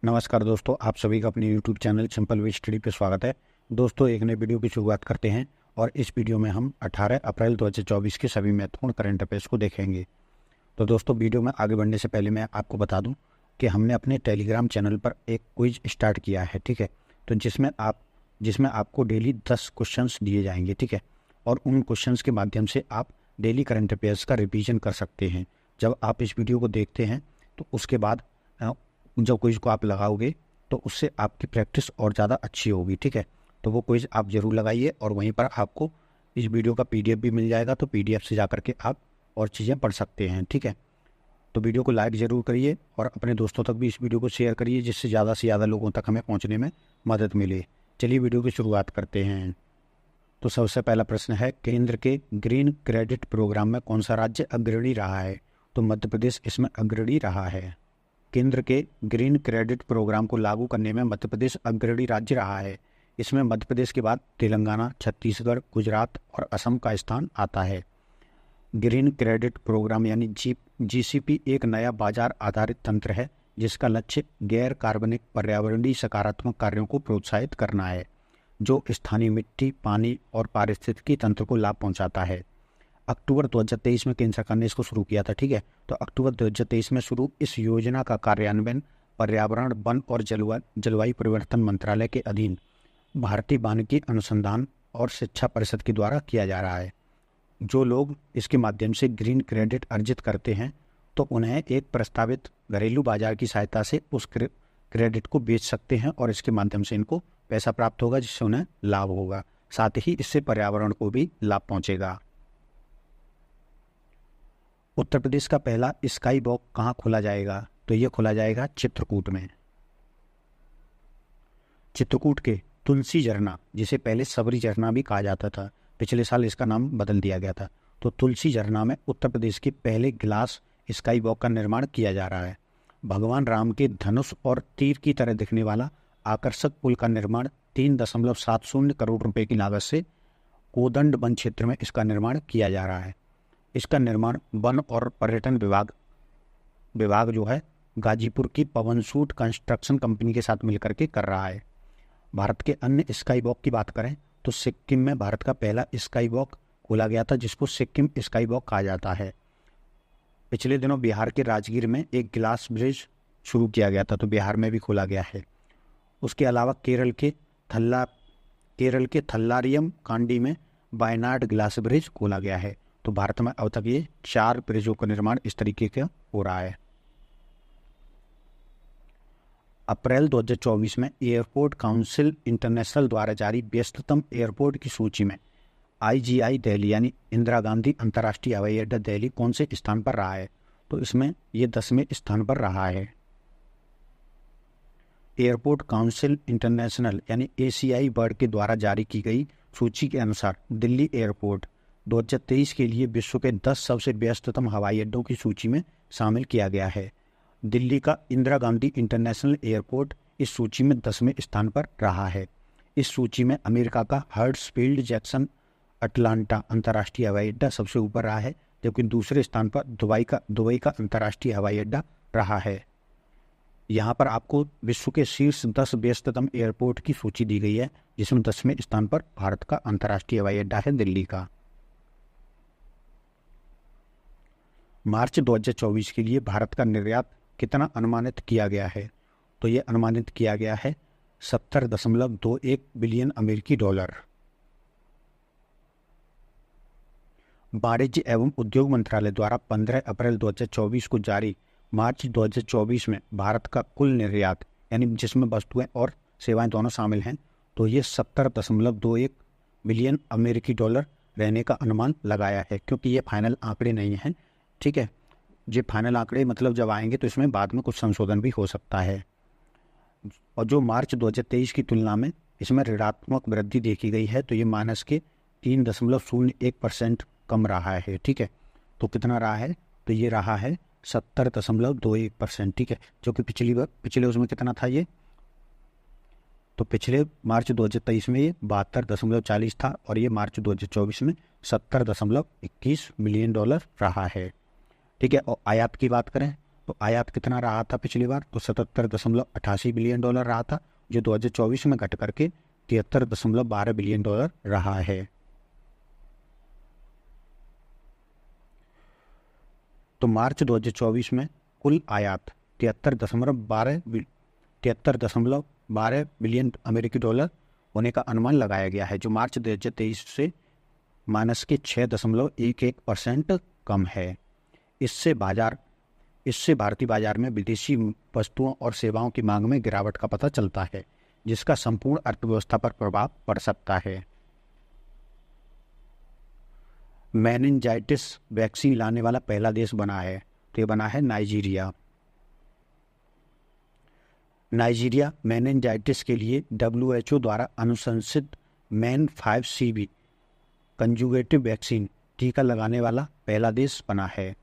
नमस्कार दोस्तों, आप सभी का अपने YouTube channel simple way study पे स्वागत है। दोस्तों, एक नए वीडियो की शुरुआत करते हैं और इस वीडियो में हम 18 अप्रैल 2024 के सभी महत्वपूर्ण करंट अफेयर्स को देखेंगे। तो दोस्तों, वीडियो में आगे बढ़ने से पहले मैं आपको बता दूं कि हमने अपने टेलीग्राम चैनल पर एक क्विज स्टार्ट किया है, ठीक है। तो जिसमें आपको डेली 10 क्वेश्चंस दिए जाएंगे, ठीक है। और उन क्वेश्चंस के माध्यम से आप डेली करंट अफेयर्स का रिवीजन कर सकते हैं। जब आप इस वीडियो को देखते हैं तो उसके बाद जब क्विज को आप लगाओगे तो उससे आपकी प्रैक्टिस और ज़्यादा अच्छी होगी, ठीक है। तो वो क्विज आप ज़रूर लगाइए और वहीं पर आपको इस वीडियो का PDF भी मिल जाएगा, तो PDF से जा करके आप और चीज़ें पढ़ सकते हैं, ठीक है। तो वीडियो को लाइक ज़रूर करिए और अपने दोस्तों तक भी इस वीडियो को शेयर करिए, जिससे ज़्यादा से ज़्यादा लोगों तक हमें पहुँचने में मदद मिले। चलिए वीडियो की शुरुआत करते हैं। तो सबसे पहला प्रश्न है, केंद्र के ग्रीन क्रेडिट प्रोग्राम में कौन सा राज्य अग्रणी रहा है? तो मध्य प्रदेश इसमें अग्रणी रहा है। केंद्र के ग्रीन क्रेडिट प्रोग्राम को लागू करने में मध्य प्रदेश अग्रणी राज्य रहा है। इसमें मध्य प्रदेश के बाद तेलंगाना, छत्तीसगढ़, गुजरात और असम का स्थान आता है। ग्रीन क्रेडिट प्रोग्राम यानी GCP एक नया बाजार आधारित तंत्र है जिसका लक्ष्य गैर कार्बनिक पर्यावरणीय सकारात्मक कार्यों को प्रोत्साहित करना है, जो स्थानीय मिट्टी, पानी और पारिस्थितिकी तंत्र को लाभ पहुंचाता है। अक्टूबर 2023 में केंद्र सरकार ने इसको शुरू किया था, ठीक है। तो अक्टूबर 2023 में शुरू इस योजना का कार्यान्वयन पर्यावरण, वन और जलवायु परिवर्तन मंत्रालय के अधीन भारतीय वानिकी अनुसंधान और शिक्षा परिषद के द्वारा किया जा रहा है। जो लोग इसके माध्यम से ग्रीन क्रेडिट अर्जित करते हैं तो उन्हें एक प्रस्तावित घरेलू बाजार की सहायता से उस क्रेडिट को बेच सकते हैं और इसके माध्यम से इनको पैसा प्राप्त होगा, जिससे उन्हें लाभ होगा। साथ ही इससे पर्यावरण को भी लाभ पहुंचेगा। उत्तर प्रदेश का पहला स्काई वॉक कहाँ खोला जाएगा? तो ये खोला जाएगा चित्रकूट में। चित्रकूट के तुलसी झरना, जिसे पहले सबरी झरना भी कहा जाता था, पिछले साल इसका नाम बदल दिया गया था। तो तुलसी झरना में उत्तर प्रदेश के पहले ग्लास स्काई वॉक का निर्माण किया जा रहा है। भगवान राम के धनुष और तीर की तरह दिखने वाला आकर्षक पुल का निर्माण 3.70 करोड़ रुपए की लागत से कोदंड वन क्षेत्र में इसका निर्माण किया जा रहा है। इसका निर्माण वन और पर्यटन विभाग जो है गाजीपुर की पवनसूट कंस्ट्रक्शन कंपनी के साथ मिलकर के कर रहा है। भारत के अन्य स्काई वॉक की बात करें तो सिक्किम में भारत का पहला स्काई वॉक खोला गया था, जिसको सिक्किम स्काई वॉक कहा जाता है। पिछले दिनों बिहार के राजगीर में एक ग्लास ब्रिज शुरू किया गया था, तो बिहार में भी खोला गया है। उसके अलावा केरल के थल्लारियम कांडी में वायनाड ग्लास ब्रिज खोला गया है। तो भारत में अब तक ये 4 ब्रिजों का निर्माण इस तरीके का हो रहा है। अप्रैल 2024 में एयरपोर्ट काउंसिल इंटरनेशनल द्वारा जारी व्यस्ततम एयरपोर्ट की सूची में IGI दिल्ली यानी इंदिरा गांधी अंतर्राष्ट्रीय हवाई अड्डा दिल्ली कौन से स्थान पर रहा है? तो इसमें ये 10वें स्थान पर रहा है। एयरपोर्ट काउंसिल इंटरनेशनल यानी ACI वर्ल्ड के द्वारा जारी की गई सूची के अनुसार दिल्ली एयरपोर्ट 2023 के लिए विश्व के 10 सबसे व्यस्ततम हवाई अड्डों की सूची में शामिल किया गया है। दिल्ली का इंदिरा गांधी इंटरनेशनल एयरपोर्ट इस सूची में 10वें स्थान पर रहा है। इस सूची में अमेरिका का हर्ट्सफील्ड जैक्सन अटलांटा अंतर्राष्ट्रीय हवाई अड्डा सबसे ऊपर रहा है, जबकि दूसरे स्थान पर दुबई का अंतर्राष्ट्रीय हवाई अड्डा रहा है। यहाँ पर आपको विश्व के शीर्ष 10 व्यस्ततम एयरपोर्ट की सूची दी गई है, जिसमें 10वें स्थान पर भारत का अंतर्राष्ट्रीय हवाई अड्डा है दिल्ली का। मार्च 2024 के लिए भारत का निर्यात कितना अनुमानित किया गया है? तो ये अनुमानित किया गया है 70.21 बिलियन अमेरिकी डॉलर। वाणिज्य एवं उद्योग मंत्रालय द्वारा 15 अप्रैल 2024 को जारी मार्च 2024 में भारत का कुल निर्यात, यानी जिसमें वस्तुएं और सेवाएं दोनों शामिल हैं, तो ये 70.21 बिलियन अमेरिकी डॉलर रहने का अनुमान लगाया है, क्योंकि ये फाइनल आंकड़े नहीं हैं, ठीक है। ये फाइनल आंकड़े मतलब जब आएंगे तो इसमें बाद में कुछ संशोधन भी हो सकता है। और जो मार्च 2023 की तुलना में इसमें ऋणात्मक वृद्धि देखी गई है, तो ये माइनस के 3.01% कम रहा है, ठीक है। तो कितना रहा है? तो ये रहा है 70.21%, ठीक है। जो कि पिछले उसमें कितना था ये? तो पिछले मार्च 2023 में ये 72.40 था और ये मार्च 2024 में 70.21 मिलियन डॉलर रहा है, ठीक है। और आयात की बात करें तो आयात कितना रहा था पिछली बार? तो 77.88 बिलियन डॉलर रहा था, जो 2024 में घट करके 73.12 बिलियन डॉलर रहा है। तो मार्च 2024 में कुल आयात 73.12 बिलियन अमेरिकी डॉलर होने का अनुमान लगाया गया है, जो मार्च 2023 से माइनस के 6.11% कम है। इससे भारतीय बाजार में विदेशी वस्तुओं और सेवाओं की मांग में गिरावट का पता चलता है, जिसका संपूर्ण अर्थव्यवस्था पर प्रभाव पड़ सकता है। मेनिंजाइटिस वैक्सीन लाने वाला पहला देश बना है, तो ये बना है नाइजीरिया। नाइजीरिया मेनिंजाइटिस के लिए WHO द्वारा अनुशंसित मैन 5CV कंजुगेटिव वैक्सीन टीका लगाने वाला पहला देश बना है।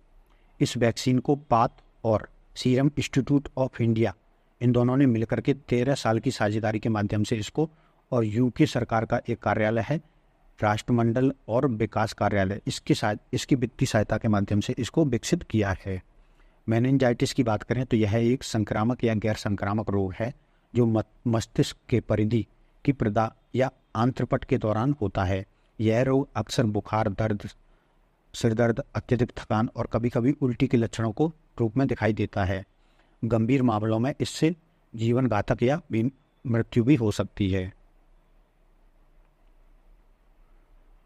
इस वैक्सीन को पात और सीरम इंस्टीट्यूट ऑफ इंडिया, इन दोनों ने मिलकर के 13 साल की साझेदारी के माध्यम से इसको, और यूके सरकार का एक कार्यालय है राष्ट्रमंडल और विकास कार्यालय, इसकी वित्तीय सहायता के माध्यम से इसको विकसित किया है। मेनिंजाइटिस की बात करें तो यह एक संक्रामक या गैर संक्रामक रोग है जो मस्तिष्क के परिधि की प्रदा या आंत्रपट के दौरान होता है। यह रोग अक्सर बुखार, दर्द, सिर दर्द, अत्यधिक थकान और कभी कभी उल्टी के लक्षणों को रूप में दिखाई देता है। गंभीर मामलों में इससे जीवन घातक या मृत्यु भी हो सकती है।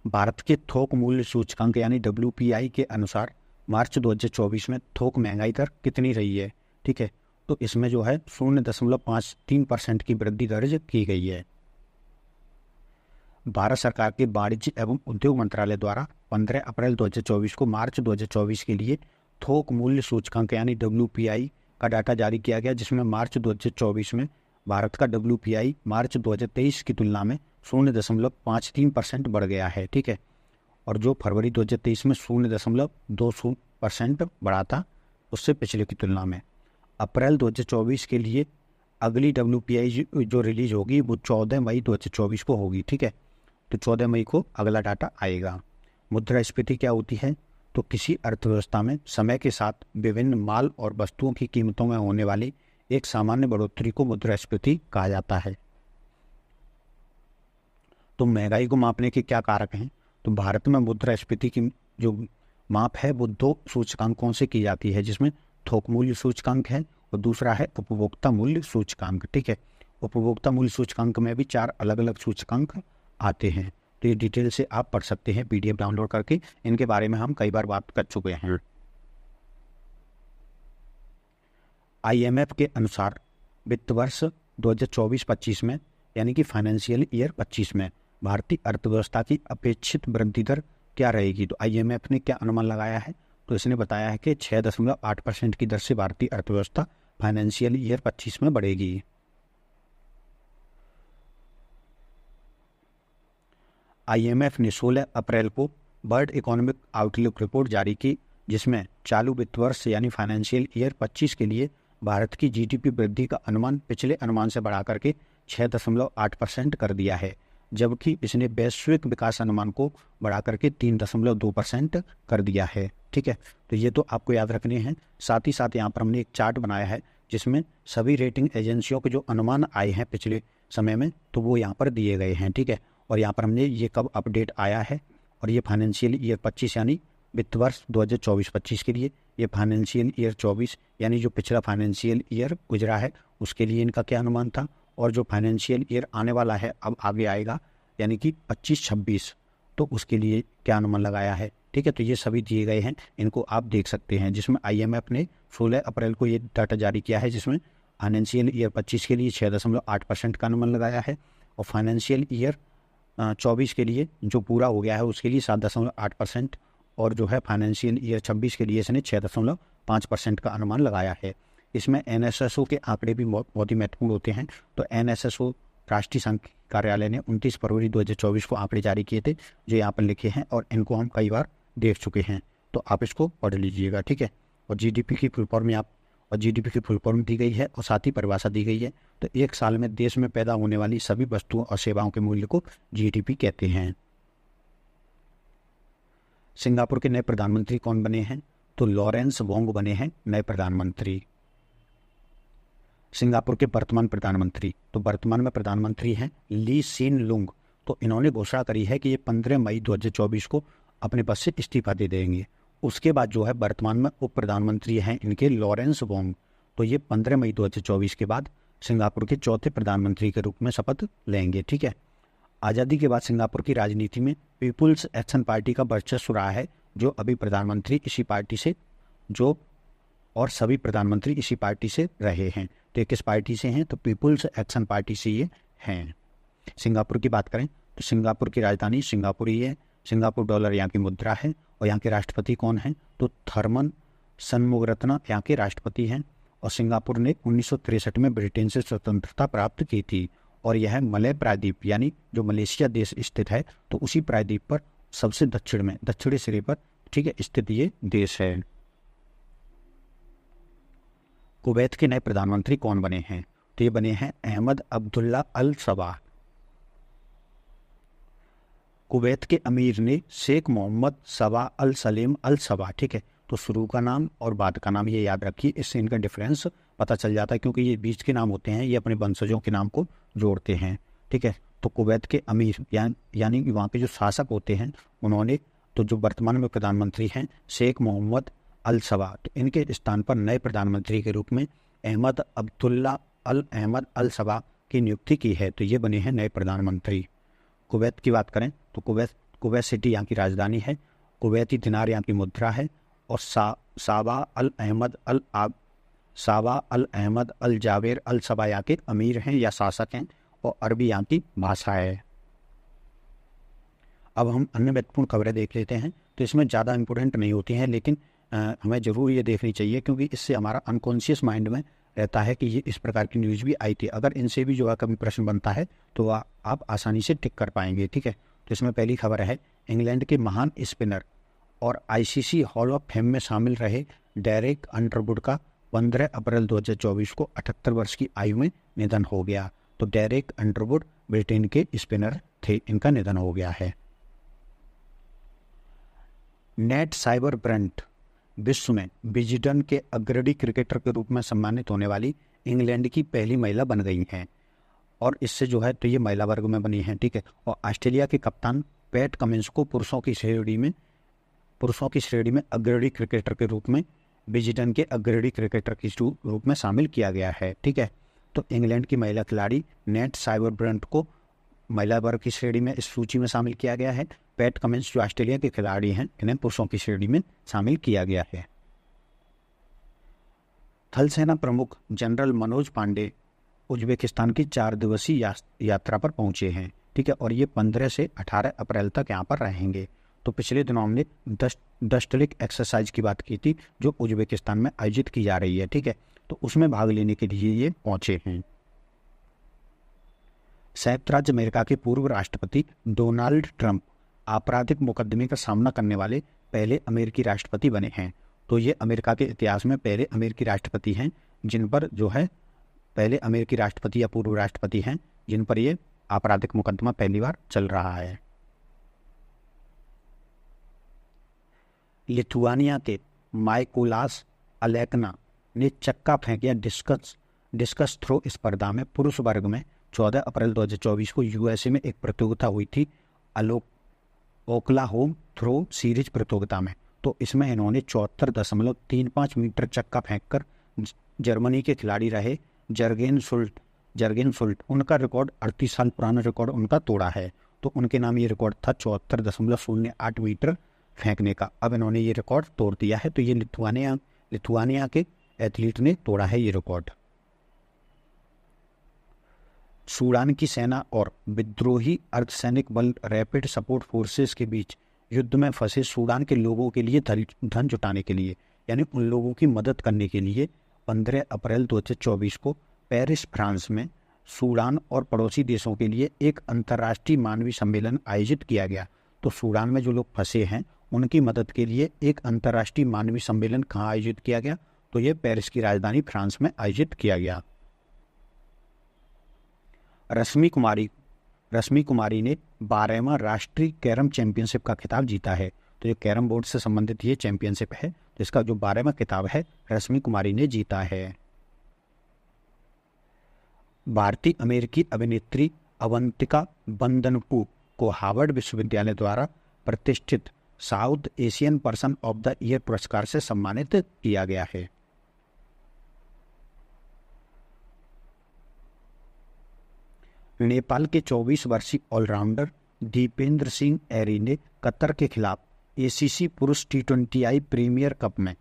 भारत के थोक मूल्य सूचकांक यानी WPI के अनुसार मार्च 2024 में थोक महंगाई दर कितनी रही है? ठीक है, तो इसमें जो है 0.53% की वृद्धि दर्ज की गई है। भारत सरकार के वाणिज्य एवं उद्योग मंत्रालय द्वारा 15 अप्रैल 2024 को मार्च 2024 के लिए थोक मूल्य सूचकांक यानी WPI का डाटा जारी किया गया, जिसमें मार्च 2024 में भारत का WPI मार्च 2023 की तुलना में 0.53% बढ़ गया है। ठीक है, और जो फरवरी 2023 में 0.20% बढ़ा था उससे पिछले की तुलना में। अप्रैल 2024 के लिए अगली WPI जो रिलीज होगी वो 14 मई 2024 को होगी। ठीक है, तो 14 मई को अगला डाटा आएगा। मुद्रास्फीति क्या होती है? तो किसी अर्थव्यवस्था में समय के साथ विभिन्न माल और वस्तुओं की कीमतों में होने वाली एक सामान्य बढ़ोतरी को मुद्रास्फीति कहा जाता है। तो महंगाई को मापने के क्या कारक हैं? तो भारत में मुद्रास्फीति की जो माप है वो 2 सूचकांकों से की जाती है, जिसमें थोक मूल्य सूचकांक है और दूसरा है उपभोक्ता मूल्य सूचकांक। ठीक है, उपभोक्ता मूल्य सूचकांक में भी 4 अलग अलग सूचकांक आते हैं, तो ये डिटेल से आप पढ़ सकते हैं PDF डाउनलोड करके। इनके बारे में हम कई बार बात कर चुके हैं। IMF के अनुसार वित्त वर्ष 2024-25 में यानी कि फाइनेंशियल ईयर 25 में भारतीय अर्थव्यवस्था की अपेक्षित वृद्धि दर क्या रहेगी? तो IMF ने क्या अनुमान लगाया है? तो इसने बताया है कि 6.8% की दर से भारतीय अर्थव्यवस्था फाइनेंशियल ईयर 25 में बढ़ेगी। IMF ने 16 अप्रैल को वर्ल्ड इकोनॉमिक आउटलुक रिपोर्ट जारी की, जिसमें चालू वित्त वर्ष यानी फाइनेंशियल ईयर 25 के लिए भारत की GDP वृद्धि का अनुमान पिछले अनुमान से बढ़ा करके 6.8% कर दिया है, जबकि इसने वैश्विक विकास अनुमान को बढ़ा करके 3.2% कर दिया है। ठीक है, तो ये तो आपको याद रखने हैं। साथ ही साथ यहाँ पर हमने एक चार्ट बनाया है जिसमें सभी रेटिंग एजेंसियों के जो अनुमान आए हैं पिछले समय में, तो वो यहाँ पर दिए गए हैं। ठीक है, और यहाँ पर हमने ये कब अपडेट आया है, और ये फाइनेंशियल ईयर 25 यानी वित्त वर्ष 2024-25 के लिए, ये फाइनेंशियल ईयर 24 यानी जो पिछला फाइनेंशियल ईयर गुजरा है उसके लिए इनका क्या अनुमान था, और जो फाइनेंशियल ईयर आने वाला है अब आगे आएगा यानी कि 25-26, तो उसके लिए क्या अनुमान लगाया है। ठीक है, तो ये सभी दिए गए हैं, इनको आप देख सकते हैं, जिसमें IMF ने 16 अप्रैल को ये डाटा जारी किया है, जिसमें फाइनेंशियल ईयर 25 के लिए 6.8% का अनुमान लगाया है, और फाइनेंशियल ईयर 24 के लिए जो पूरा हो गया है उसके लिए 7.8%, और जो है फाइनेंशियल ईयर 26 के लिए इसने 6.5% का अनुमान लगाया है। इसमें NSSO के आंकड़े भी बहुत ही महत्वपूर्ण होते हैं। तो NSSO राष्ट्रीय सांख्यिकी कार्यालय ने 29 फरवरी 2024 को आंकड़े जारी किए थे, जो यहाँ पर लिखे हैं, और इनको हम कई बार देख चुके हैं, तो आप इसको पढ़ लीजिएगा। ठीक है, और GDP की फुल फॉर्म GDP की फुल फॉर्म दी गई है और साथ ही परिभाषा दी गई है। तो एक साल में देश में पैदा होने वाली सभी वस्तुओं और सेवाओं के मूल्य को GDP कहते हैं। सिंगापुर के नए प्रधानमंत्री कौन बने हैं? तो लॉरेंस वोंग बने हैं नए प्रधानमंत्री। सिंगापुर के वर्तमान प्रधानमंत्री, तो वर्तमान में प्रधानमंत्री हैं ली सीन लुंग। तो इन्होंने घोषणा करी है कि ये 15 मई 2024 को अपने पद से इस्तीफा दे देंगे। उसके बाद जो है वर्तमान में उप प्रधानमंत्री हैं इनके लॉरेंस वोंग। तो ये 15 मई 2024 के बाद सिंगापुर के चौथे प्रधानमंत्री के रूप में शपथ लेंगे। ठीक है। आज़ादी के बाद सिंगापुर की राजनीति में पीपुल्स एक्शन पार्टी का वर्चस्व रहा है, जो अभी प्रधानमंत्री इसी पार्टी से जो और सभी प्रधानमंत्री इसी पार्टी से रहे हैं। तो ये किस पार्टी से हैं? तो पीपुल्स एक्शन पार्टी से ये हैं। सिंगापुर की बात करें तो सिंगापुर की राजधानी सिंगापुर ही है। सिंगापुर डॉलर यहाँ की मुद्रा है। और यहाँ के राष्ट्रपति कौन हैं? तो थर्मन शनमुगारत्ना यहाँ के राष्ट्रपति हैं। और सिंगापुर ने 1963 में ब्रिटेन से स्वतंत्रता प्राप्त की थी। और यह मलय प्रायद्वीप यानी जो मलेशिया देश स्थित है, तो उसी प्रायद्वीप पर सबसे दक्षिण में, दक्षिणी सिरे पर, ठीक है, स्थित ये देश है। कुवैत के नए प्रधानमंत्री कौन बने हैं? तो ये बने हैं अहमद अब्दुल्ला अल सबा। कुवैत के अमीर ने शेख मोहम्मद सबा अल सलीम अल सबा। ठीक है। तो शुरू का नाम और बाद का नाम ये याद रखिए, इससे इनका डिफरेंस पता चल जाता है, क्योंकि ये बीच के नाम होते हैं, ये अपने वंशजों के नाम को जोड़ते हैं। ठीक है। तो कुवैत के अमीर यानी वहाँ के जो शासक होते हैं उन्होंने, तो जो वर्तमान में प्रधानमंत्री हैं शेख मोहम्मद अल सबा, तो इनके स्थान पर नए प्रधानमंत्री के रूप में अहमद अब्दुल्ला अहमद अल सबा की नियुक्ति की है। तो ये बने हैं नए प्रधानमंत्री। कुवैत की बात करें तो कुवैत सिटी यहाँ की राजधानी है। कुवैती दिनार यहाँ की मुद्रा है। और साबा अल अहमद अल जावेर अल सबा यहाँ के अमीर हैं या शासक हैं। और अरबी यहाँ की भाषा है। अब हम अन्य महत्वपूर्ण खबरें देख लेते हैं। तो इसमें ज़्यादा इंपॉर्टेंट नहीं होती हैं, लेकिन हमें ज़रूर ये देखनी चाहिए, क्योंकि इससे हमारा अनकॉन्शियस माइंड में रहता है कि ये इस प्रकार की न्यूज़ भी आई थी। अगर इनसे भी जो है कभी प्रश्न बनता है तो आप आसानी से टिक कर पाएंगे। ठीक है। तो इसमें पहली खबर है, इंग्लैंड के महान स्पिनर और आईसीसी हॉल ऑफ फेम में शामिल रहे डेरेक अंडरवुड का 15 अप्रैल 2024 को 78 वर्ष की आयु में निधन हो गया। तो डेरेक अंडरवुड ब्रिटेन के स्पिनर थे, इनका निधन हो गया है। नेट साइबरब्रंट विश्व में विजडन के अग्रणी क्रिकेटर के रूप में सम्मानित होने वाली इंग्लैंड की पहली महिला बन गई हैं। और इससे जो है तो ये महिला वर्ग में बनी हैं। ठीक है। और ऑस्ट्रेलिया के कप्तान पैट कमिंस को पुरुषों की श्रेणी में अग्रणी क्रिकेटर के रूप में विजडन के अग्रणी क्रिकेटर के रूप में शामिल किया गया है। ठीक है। तो इंग्लैंड की महिला खिलाड़ी नेट साइबरब्रंट को महिला वर्ग की श्रेणी में इस सूची में शामिल किया गया है। पैट कमिंस जो ऑस्ट्रेलिया के खिलाड़ी हैं, इन्हें पुरुषों की श्रेणी में शामिल किया गया है। थल सेना प्रमुख जनरल मनोज पांडे उज्बेकिस्तान की 4 दिवसीय यात्रा पर पहुंचे हैं। ठीक है। और ये 15 से 18 अप्रैल तक यहाँ पर रहेंगे। तो पिछले दिनों हमने डस्टलिक एक्सरसाइज की बात की थी, जो उज्बेकिस्तान में आयोजित की जा रही है। ठीक है। तो उसमें भाग लेने के लिए ये पहुंचे हैं। संयुक्त राज्य अमेरिका के पूर्व राष्ट्रपति डोनाल्ड ट्रंप आपराधिक मुकदमे का सामना करने वाले पहले अमेरिकी राष्ट्रपति बने हैं। तो ये अमेरिका के इतिहास में पहले अमेरिकी राष्ट्रपति हैं जिन पर जो है पहले अमेरिकी राष्ट्रपति या पूर्व राष्ट्रपति हैं जिन पर ये आपराधिक मुकदमा पहली बार चल रहा है। लिथुआनिया के माइकोलास अलेक्ना ने चक्का फेंक या डिस्कस थ्रो स्पर्धा में पुरुष वर्ग में 14 अप्रैल 2024 को यूएसए में एक प्रतियोगिता हुई थी, ओक्लाहोमा थ्रो सीरीज प्रतियोगिता में। तो इसमें इन्होंने 74.35 मीटर चक्का फेंककर जर्मनी के खिलाड़ी रहे जर्गेन सुल्ट उनका रिकॉर्ड 38 साल पुराना रिकॉर्ड उनका तोड़ा है। तो उनके नाम ये रिकॉर्ड था 74.08 मीटर फेंकने का। अब इन्होंने ये रिकॉर्ड तोड़ दिया है। तो ये लिथुआनिया के एथलीट ने तोड़ा है ये रिकॉर्ड। सूडान की सेना और विद्रोही अर्धसैनिक बल रैपिड सपोर्ट फोर्सेस के बीच युद्ध में फंसे सूडान के लोगों के लिए धन जुटाने के लिए, यानी उन लोगों की मदद करने के लिए 15 अप्रैल 2024 को पेरिस फ्रांस में सूडान और पड़ोसी देशों के लिए एक अंतर्राष्ट्रीय मानवीय सम्मेलन आयोजित किया गया। तो सूडान में जो लोग फंसे हैं उनकी मदद के लिए एक अंतर्राष्ट्रीय मानवीय सम्मेलन कहाँ आयोजित किया गया? तो ये पेरिस की राजधानी फ्रांस में आयोजित किया गया। रश्मि कुमारी ने 12वां राष्ट्रीय कैरम चैंपियनशिप का खिताब जीता है। तो ये कैरम बोर्ड से संबंधित ये चैंपियनशिप है। जिसका जो 12वां किताब है रश्मि कुमारी ने जीता है। भारतीय अमेरिकी अभिनेत्री अवंतिका बंदनपू को हार्वर्ड विश्वविद्यालय द्वारा प्रतिष्ठित south Asian person of the year पुरस्कार से सम्मानित किया गया है। नेपाल के 24 वर्षीय ऑलराउंडर दीपेंद्र सिंह एरी ने कतर के खिलाफ एसीसी पुरुष T20I प्रीमियर कप में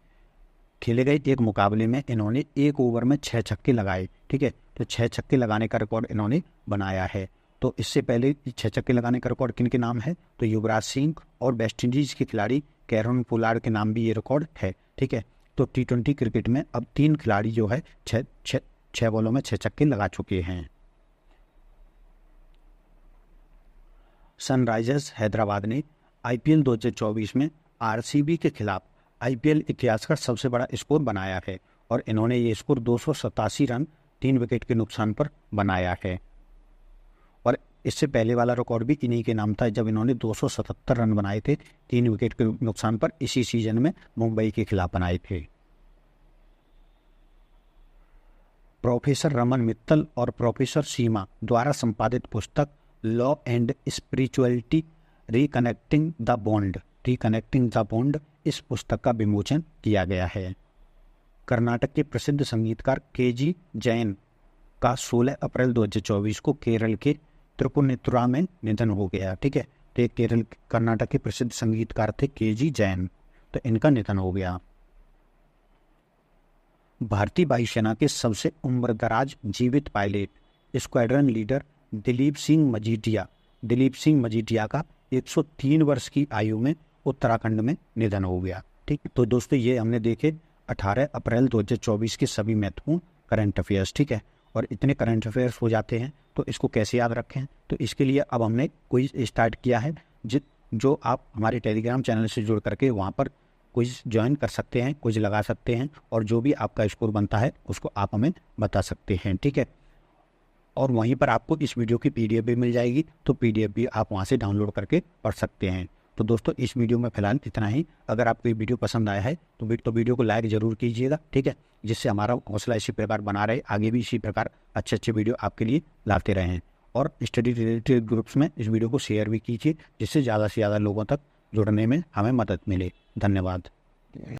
खेले गए एक मुकाबले में इन्होंने एक ओवर में 6 छक्के लगाए। ठीक है, तो 6 छक्के लगाने का रिकॉर्ड इन्होंने बनाया है। तो इससे पहले 6 छक्के लगाने का रिकॉर्ड किन के नाम है, तो युवराज सिंह और वेस्ट इंडीज के खिलाड़ी कैरन पोलार्ड के नाम भी ये रिकॉर्ड है। ठीक है, तो T20 क्रिकेट में अब 3 खिलाड़ी जो है 6 बॉलों में 6 छक्के लगा चुके हैं। सनराइजर्स हैदराबाद ने IPL 2024 में RCB के खिलाफ IPL इतिहास का सबसे बड़ा स्कोर बनाया है और इन्होंने ये स्कोर 287 रन 3 विकेट के नुकसान पर बनाया है। और इससे पहले वाला रिकॉर्ड भी इन्हीं के नाम था, जब इन्होंने 277 रन बनाए थे 3 विकेट के नुकसान पर, इसी सीजन में मुंबई के खिलाफ बनाए थे। प्रोफेसर रमन मित्तल और प्रोफेसर सीमा द्वारा संपादित पुस्तक law and spirituality reconnecting the bond इस पुस्तक का विमोचन किया गया है। कर्नाटक के प्रसिद्ध संगीतकार KG जैन का 16 अप्रैल 2024 को केरल के त्रिपुनितुरा में निधन हो गया। ठीक है, तो कर्नाटक के प्रसिद्ध संगीतकार थे KG जैन, तो इनका निधन हो गया। भारतीय वायुसेना के सबसे उम्रदराज जीवित pilot squadron leader Dilip Singh Majithia का 103 वर्ष की आयु में उत्तराखंड में निधन हो गया। ठीक, तो दोस्तों ये हमने देखे 18 अप्रैल 2024 के सभी महत्वपूर्ण करंट अफेयर्स। ठीक है, और इतने करंट अफेयर्स हो जाते हैं तो इसको कैसे याद रखें, तो इसके लिए अब हमने क्विज स्टार्ट किया है जो आप हमारे टेलीग्राम चैनल से जुड़ करके वहाँ पर क्विज ज्वाइन कर सकते हैं, क्विज लगा सकते हैं और जो भी आपका स्कोर बनता है उसको आप हमें बता सकते हैं। ठीक है, और वहीं पर आपको इस वीडियो की PDF भी मिल जाएगी, तो PDF भी आप वहाँ से डाउनलोड करके पढ़ सकते हैं। तो दोस्तों इस वीडियो में फिलहाल इतना ही। अगर आपको ये वीडियो पसंद आया है तो वीडियो को लाइक ज़रूर कीजिएगा। ठीक है, जिससे हमारा हौसला इसी प्रकार बना रहे, आगे भी इसी प्रकार अच्छे वीडियो आपके लिए लाते रहें। और स्टडी रिलेटेड ग्रुप्स में इस वीडियो को शेयर भी कीजिए, जिससे ज़्यादा से ज़्यादा लोगों तक जुड़ने में हमें मदद मिले। धन्यवाद।